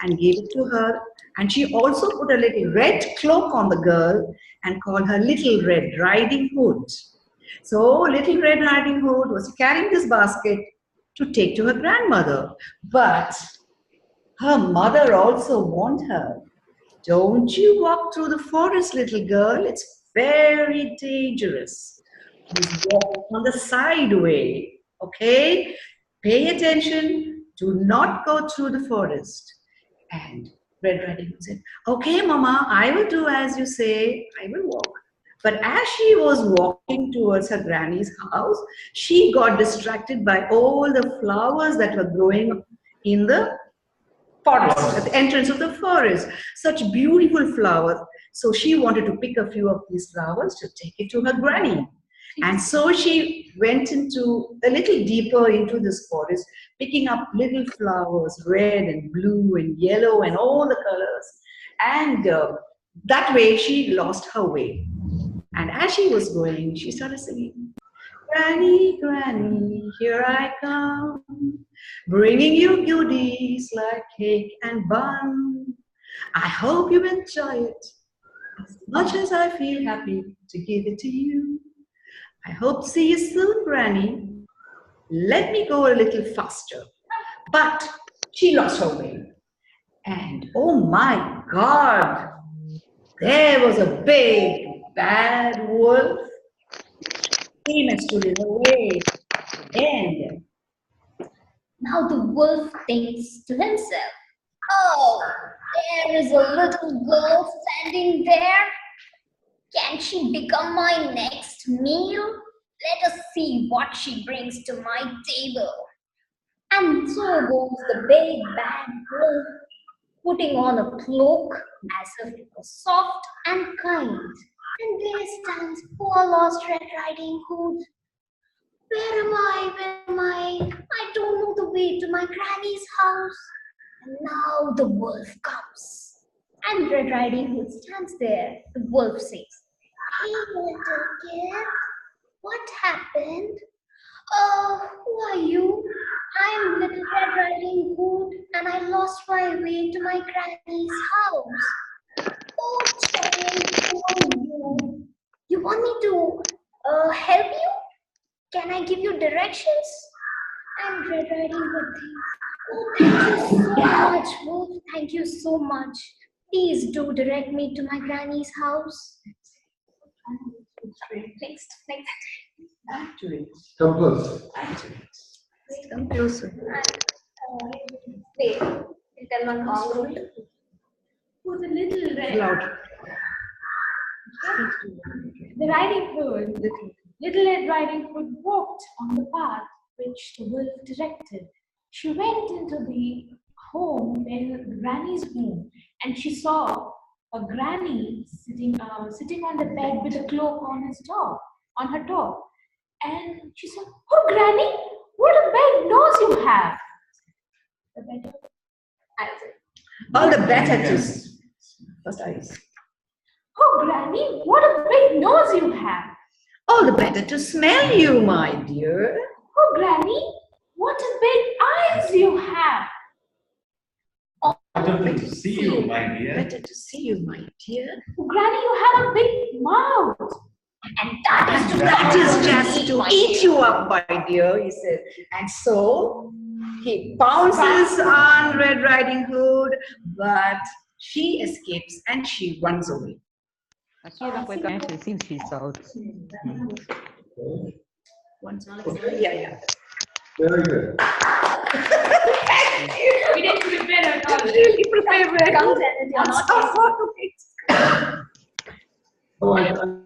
and gave it to her. And she also put a little red cloak on the girl and called her Little Red Riding Hood. So Little Red Riding Hood was carrying this basket to take to her grandmother. But her mother also warned her, don't you walk through the forest, little girl. It's very dangerous. Please walk on the side way. Okay? Pay attention. Do not go through the forest. And Red Riding Hood said, okay, Mama, I will do as you say. I will walk. But as she was walking towards her granny's house, she got distracted by all the flowers that were growing in the forest, at the entrance of the forest. Such beautiful flowers. So she wanted to pick a few of these flowers to take it to her granny. And so she went into a little deeper into this forest, picking up little flowers, red and blue and yellow and all the colors. And that way she lost her way. And as she was going, she started singing, Granny, Granny, here I come, bringing you goodies like cake and bun. I hope you enjoy it as much as I feel happy to give it to you. I hope to see you soon, Granny. Let me go a little faster. But she lost her way. And oh my God, there was a big bad wolf. Came and stood in the way. And now the wolf thinks to himself, oh, there is a little girl standing there. Can she become my next meal? Let us see what she brings to my table. And so goes the big bad wolf, putting on a cloak as if it was soft and kind. And there stands poor lost Red Riding Hood. Where am I? Where am I? I don't know the way to my granny's house. And now the wolf comes. And Red Riding Hood stands there. The wolf says, hey, little kid, what happened? Who are you? I'm Little Red Riding Hood and I lost my way to my granny's house. Oh, child, who are you? You want me to help you? Can I give you directions? And Red Riding Hood thinks, oh, thank you so much, Wolf. Thank you so much. Please do direct me to my granny's house. Next. Come close. come closer. Wait, tell my mom. Who's a little red? Loud. The Riding Hood, Little Red Riding Hood walked on the path which the wolf directed. She went into the home, the granny's home, and she saw a granny sitting on the bed with a cloak on her top. And she said, "Oh, Granny, what a big nose you have!" The better answer. All the better to first eyes. "Oh, Granny, what a big nose you have!" All the better to smell you, my dear. "Oh, Granny, what a big eyes you have!" Better to see you, my dear. Better to see you, my dear. "Oh, Granny, you have a big mouth." And that That is just to eat you up, my dear, he said. And so he pounces on Red Riding Hood, but she escapes and she runs away. Aqui ela foi ganhar sim, sim, salto. Yeah. Very good. We didn't prepare at all. Really prepare very Come well. tell it, you're That's not all right. Oh, I'm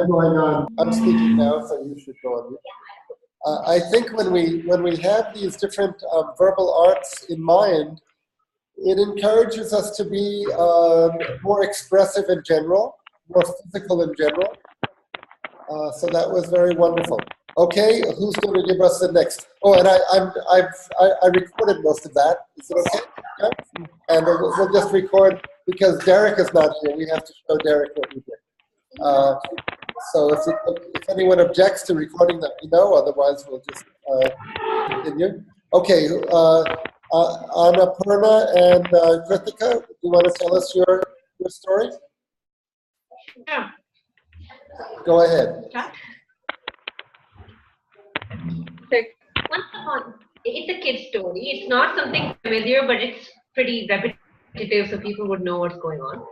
going on. I'm speaking now, so you should go on. I think when we have these different verbal arts in mind, it encourages us to be more expressive in general, more physical in general. So that was very wonderful. Okay, who's going to give us the next? Oh, and I recorded most of that. Is it okay? Yeah? And we'll just record because Derek is not here. We have to show Derek what we did. So if anyone objects to recording, let me know. Otherwise, we'll just continue. Okay, Annapurna and Krithika, do you want to tell us your story? Sure. Go ahead. Once upon, it's a kid's story. It's not something familiar, but it's pretty repetitive, so people would know what's going on.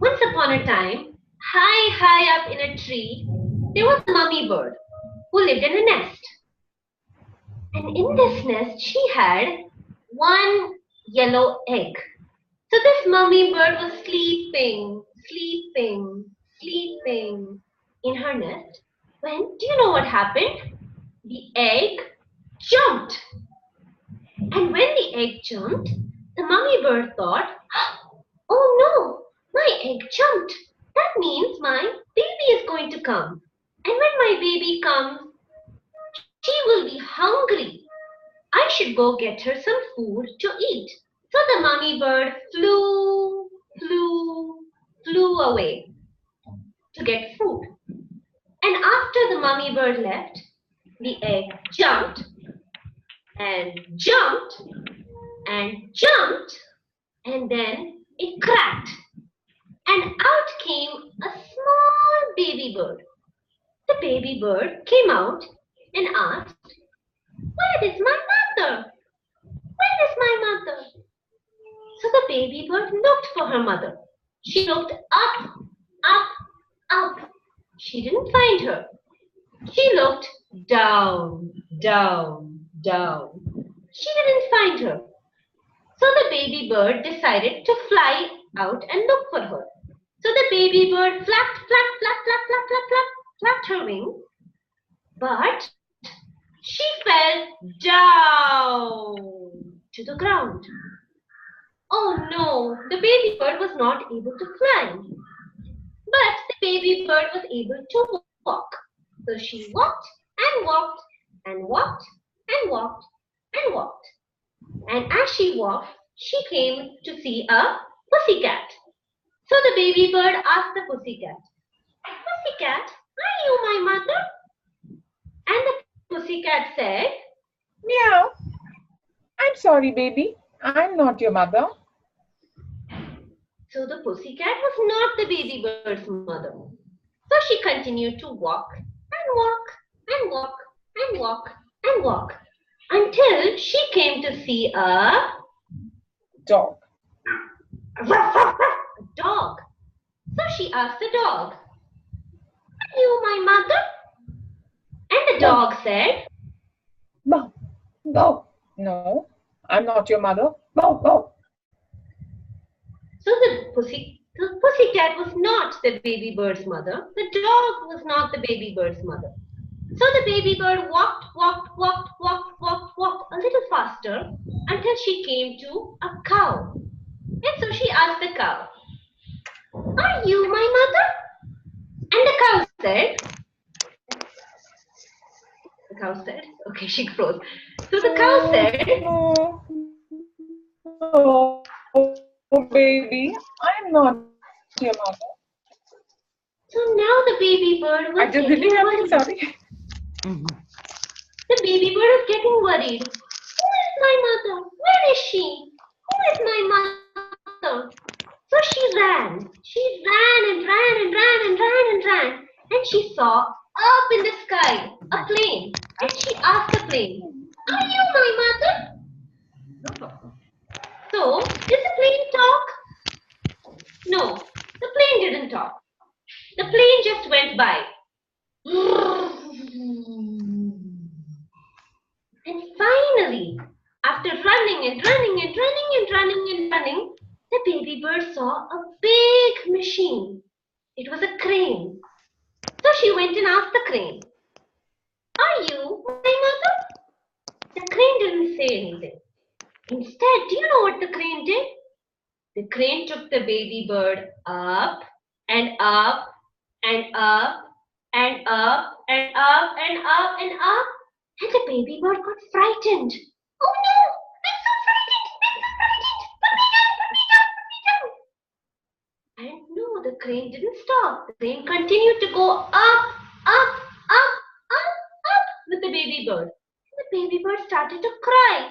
Once upon a time, high up in a tree, there was a mummy bird who lived in a nest. And in this nest, she had one yellow egg. So this mummy bird was sleeping in her nest. When, do you know what happened? The egg jumped. And when the egg jumped, the mummy bird thought, oh no, my egg jumped. That means my baby is going to come. And when my baby comes, she will be hungry. I should go get her some food to eat. So the mummy bird flew away to get food. And after the mummy bird left, the egg jumped and jumped and jumped, and then it cracked. And out came a small baby bird. The baby bird came out and asked, where is my mother? Where is my mother? So the baby bird looked for her mother. She looked up. She didn't find her. She looked down. She didn't find her. So the baby bird decided to fly out and look for her. So the baby bird flapped her wings, but she fell down to the ground. Oh no, the baby bird was not able to fly. But the baby bird was able to walk. So she walked and walked and walked and walked and walked. And as she walked, she came to see a pussycat. So the baby bird asked the pussycat, Pussycat, are you my mother? And the pussycat said, Meow. I'm sorry, baby. I'm not your mother. So the pussycat was not the baby bird's mother. So she continued to walk and walk and walk and walk and walk until she came to see a Dog. dog. So she asked the dog, are you my mother? And the dog said, Bow. Bow. No, I'm not your mother. Bow. Bow. so the pussycat was not the baby bird's mother. The dog was not the baby bird's mother. So the baby bird walked a little faster until she came to a cow. And so she asked the cow, are you my mother? And the cow said, okay, she froze. So the cow said, Oh, baby, I'm not your mother. so now the baby bird was I just getting really worried. sorry. The baby bird was getting worried. Who is my mother? Where is she? Who is my mother? So she ran. She ran. And she saw up in the sky a plane. And she asked the plane, are you my mother? So, did the plane talk? No, the plane didn't talk. The plane just went by. And finally, after running, the baby bird saw a big machine. It was a crane. So she went and asked the crane, are you my mother? The crane didn't say anything. Instead, do you know what the crane did? The crane took the baby bird up and up and up and up and up and up and up. And the baby bird got frightened. Oh no! I'm so frightened! Put me down! And no, the crane didn't stop. The crane continued to go up with the baby bird. The baby bird started to cry.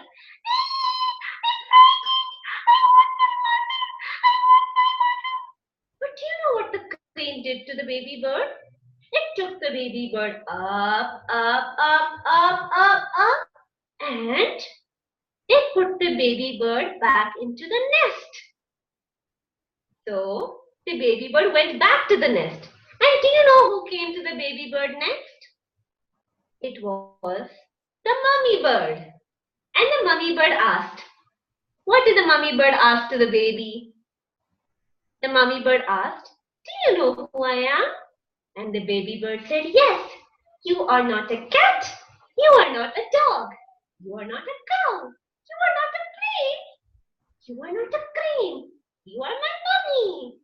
did to the baby bird? It took the baby bird up, up, up, up, up, up, and it put the baby bird back into the nest. So the baby bird went back to the nest. And do you know who came to the baby bird next? It was the mummy bird. And the mummy bird asked, what did the mummy bird ask to the baby? The mummy bird asked, do you know who I am? And the baby bird said, yes, you are not a cat. You are not a dog. You are not a cow. You are not a crane. You are not a crane. You are my mummy.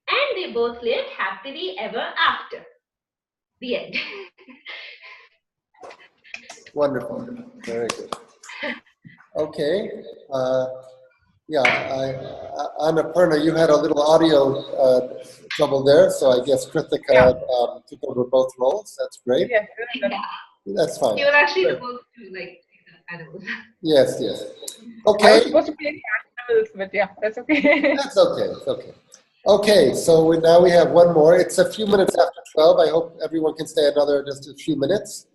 And they both lived happily ever after. The end. Wonderful. Very good. Okay. Annapurna, you had a little audio trouble there, so I guess Krithika took over both roles. That's great. Yes, That's fine. You were actually Great. supposed to like animals. Yes, yes. I Okay. was supposed to play the animals, but yeah, that's okay. That's okay. It's okay. Okay, so now we have one more. It's a few minutes after 12. I hope everyone can stay another just a few minutes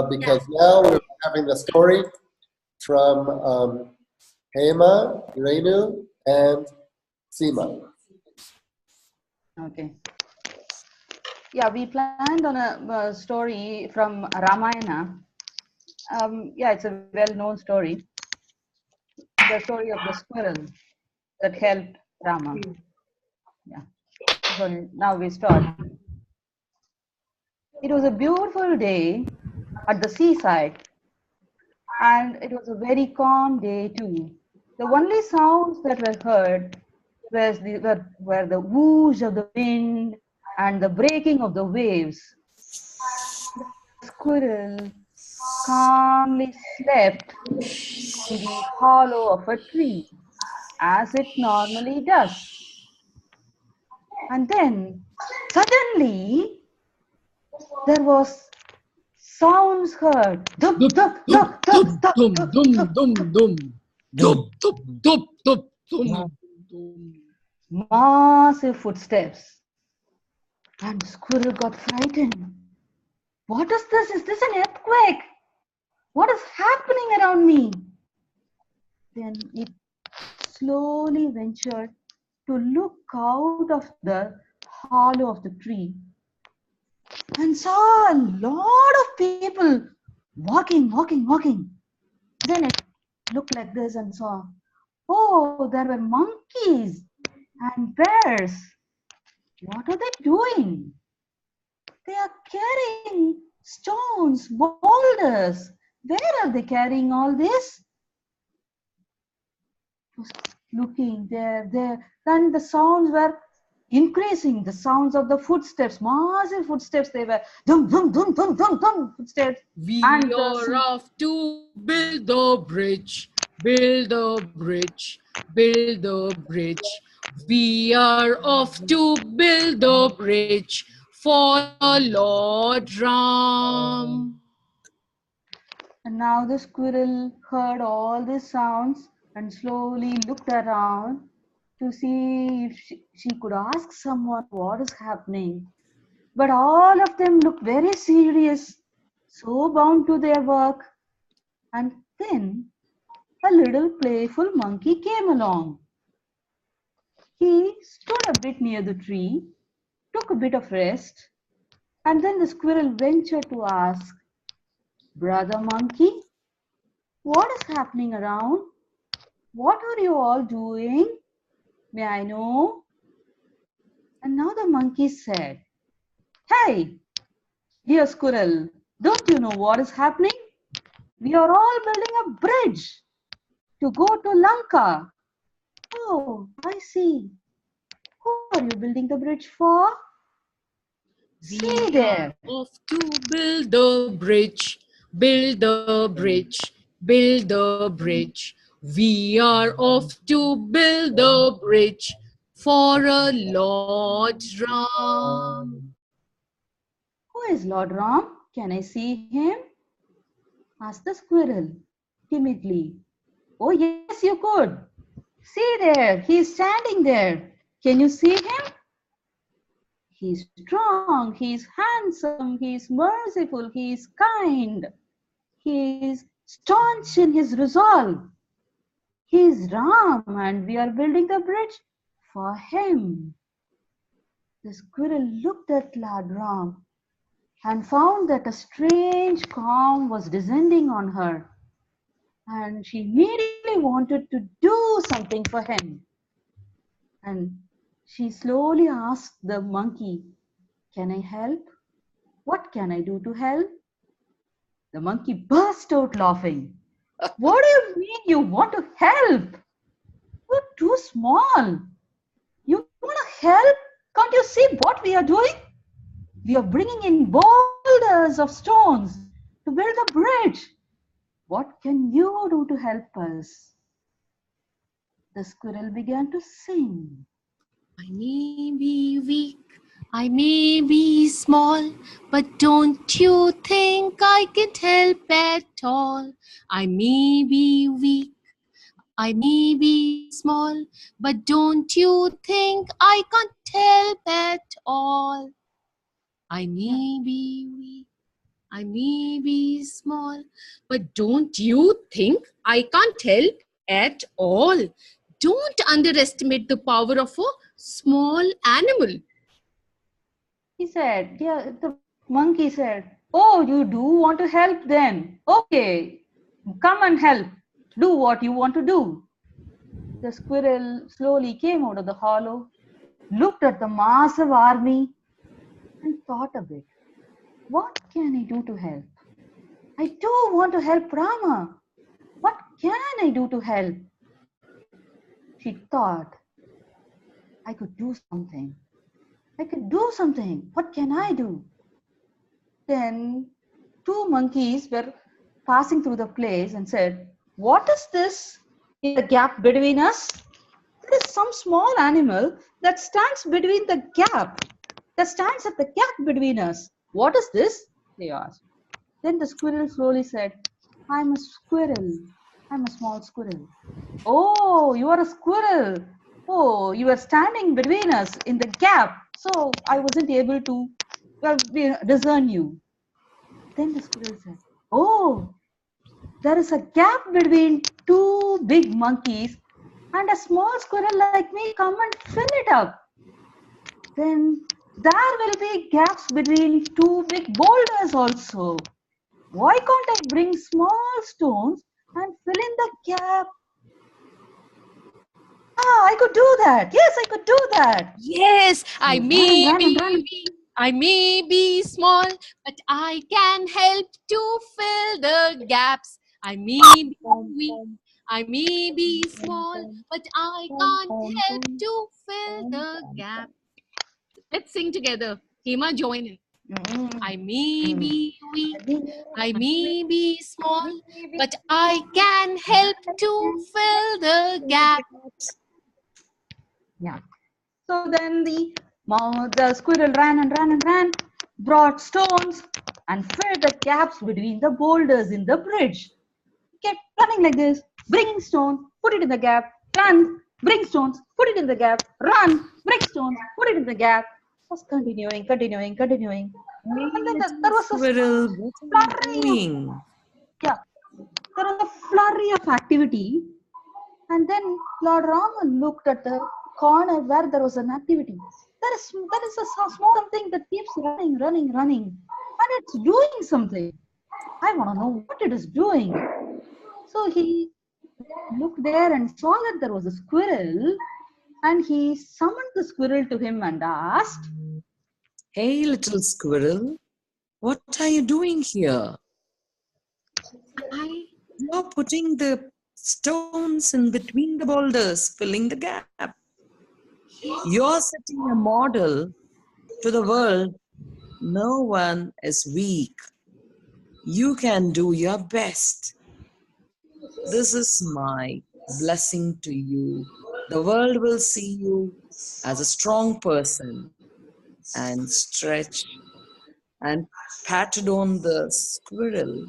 because now we're having the story from Hema, Renu, and Seema. Okay. Yeah, we planned on a story from Ramayana. Yeah, it's a well-known story. The story of the squirrel that helped Rama. Yeah. So now we start. It was a beautiful day at the seaside, and it was a very calm day too. The only sounds that were heard were the whoosh of the wind and the breaking of the waves. The squirrel calmly slept in the hollow of a tree, as it normally does. And then, suddenly, there was sounds heard. Dum, dum, dum, dum, dum, Dum dum, dum dum. dum dum dum dum dum dum dum. Massive footsteps. And the squirrel got frightened. What is this? Is this an earthquake? What is happening around me? Then it slowly ventured to look out of the hollow of the tree and saw a lot of people walking. Then it looked like this and saw, oh, there were monkeys and bears. What are they doing? They are carrying stones, boulders. Where are they carrying all this? Was looking there. Then the sounds were increasing. The sounds of the footsteps, massive footsteps. They were dum dum dum dum dum dum footsteps. We And the are off to build the bridge, build the bridge, build the bridge. We are off to build the bridge for Lord Ram. And now the squirrel heard all these sounds and slowly looked around to see if she could ask someone what is happening. But all of them looked very serious, so bound to their work. And then a little playful monkey came along. He stood a bit near the tree, took a bit of rest, and then the squirrel ventured to ask, Brother Monkey, what is happening around? What are you all doing? May I know? And now the monkey said, Hey, dear squirrel, don't you know what is happening? We are all building a bridge to go to Lanka. Oh, I see. Who are you building the bridge for? See there. Off to build the bridge, build the bridge, build the bridge. We are off to build the bridge for a Lord Ram. Who is Lord Ram? Can I see him? Asked the squirrel timidly. Oh, yes, you could. See there, he is standing there. Can you see him? He's strong, he's handsome, he's merciful, he's kind, he's staunch in his resolve. He's Ram, and we are building the bridge for him. The squirrel looked at Lord Ram and found that a strange calm was descending on her, and she immediately wanted to do something for him. And she slowly asked the monkey, "Can I help? What can I do to help?" The monkey burst out laughing. "What do you mean you want to help? You're too small. You want to help? Can't you see what we are doing? We are bringing in boulders of stones to build a bridge. What can you do to help us?" The squirrel began to sing. I may be weak, I may be small, but don't you think I can help at all? I may be weak, I may be small, but don't you think I can't help at all? I may be weak, I may be small, but don't you think I can't help at all? Don't underestimate the power of a small animal. He said, yeah, the monkey said, "Oh, you do want to help then? Okay, come and help. Do what you want to do." The squirrel slowly came out of the hollow, looked at the massive army, and thought a bit. What can I do to help? I do want to help Rama. What can I do to help? She thought, I could do something. I could do something. What can I do? Then two monkeys were passing through the place and said, "What is this in the gap between us?" "There is some small animal that stands between the gap, that stands at the gap between us. What is this?" they asked. Then the squirrel slowly said, "I'm a squirrel. I'm a small squirrel." "Oh, you are a squirrel. Oh, you are standing between us in the gap. So I wasn't able to discern you." Then the squirrel said, "Oh, there is a gap between two big monkeys, and a small squirrel like me come and fill it up. Then there will be gaps between two big boulders also. Why can't I bring small stones and fill in the gap?" "Ah, I could do that. Yes, I could do that." Yes, I They may ran and be ran. weak, I may be small, but I can help to fill the gaps. I may be weak, I may be small, but I can't help to fill the gap. Let's sing together. Hema, join in. I may be weak, I may be small, but I can help to fill the gaps. Yeah. So then the squirrel ran and ran and ran, brought stones and filled the gaps between the boulders in the bridge. Kept running like this, bringing stones, put it in the gap, run, bring stones, put it in the gap, run, bring stones, put it in the gap. Was continuing. Hey, And then there little was a squirrel, what are you flurry of, doing? yeah, there was a flurry of activity. And then Lord Rama looked at the corner where there was an activity. There is a small something that keeps running, and it's doing something. I want to know what it is doing. So he looked there and saw that there was a squirrel, and he summoned the squirrel to him and asked, Hey, little squirrel, what are you doing here? You're putting the stones in between the boulders, filling the gap. You're setting a model to the world. No one is weak. You can do your best. This is my blessing to you. The world will see you as a strong person, and stretched and patted on the squirrel,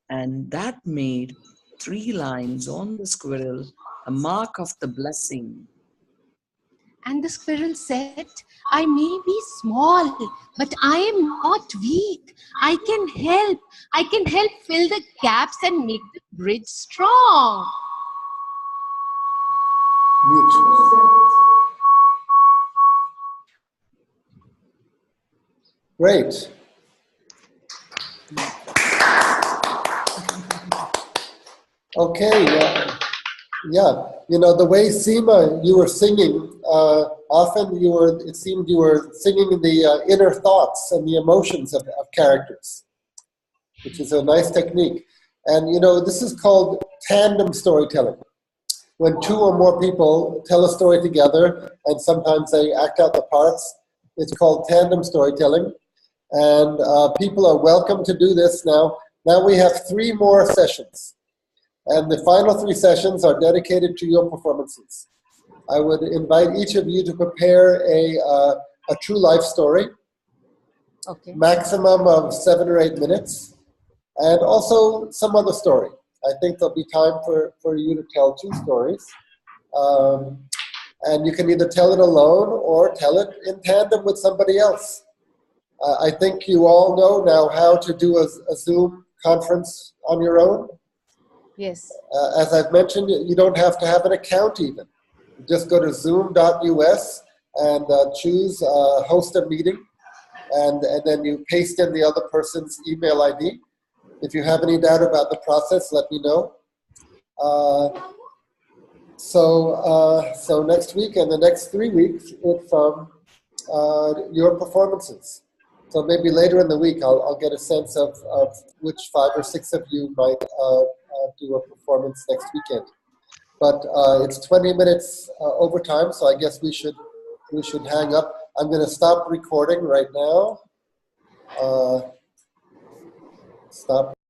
and that made 3 lines on the squirrel, a mark of the blessing. And the squirrel said, I may be small, but I am not weak. I can help. I can help fill the gaps and make the bridge strong. Great. Okay, yeah. You know, the way Seema, you were singing, often it seemed you were singing the inner thoughts and the emotions of characters, which is a nice technique. And, you know, this is called tandem storytelling. When two or more people tell a story together, and sometimes they act out the parts, it's called tandem storytelling. And people are welcome to do this now. Now we have 3 more sessions. And the final 3 sessions are dedicated to your performances. I would invite each of you to prepare a true life story, Okay. maximum of 7 or 8 minutes, and also some other story. I think there'll be time for you to tell 2 stories. And you can either tell it alone or tell it in tandem with somebody else. I think you all know now how to do a Zoom conference on your own. Yes. As I've mentioned, you don't have to have an account even. You just go to zoom.us and choose host a meeting, and then you paste in the other person's email ID. If you have any doubt about the process, let me know. So next week and the next 3 weeks, it's your performances. So maybe later in the week, I'll get a sense of which 5 or 6 of you might do a performance next weekend. But it's 20 minutes overtime, so I guess we should hang up. I'm going to stop recording right now. Stop.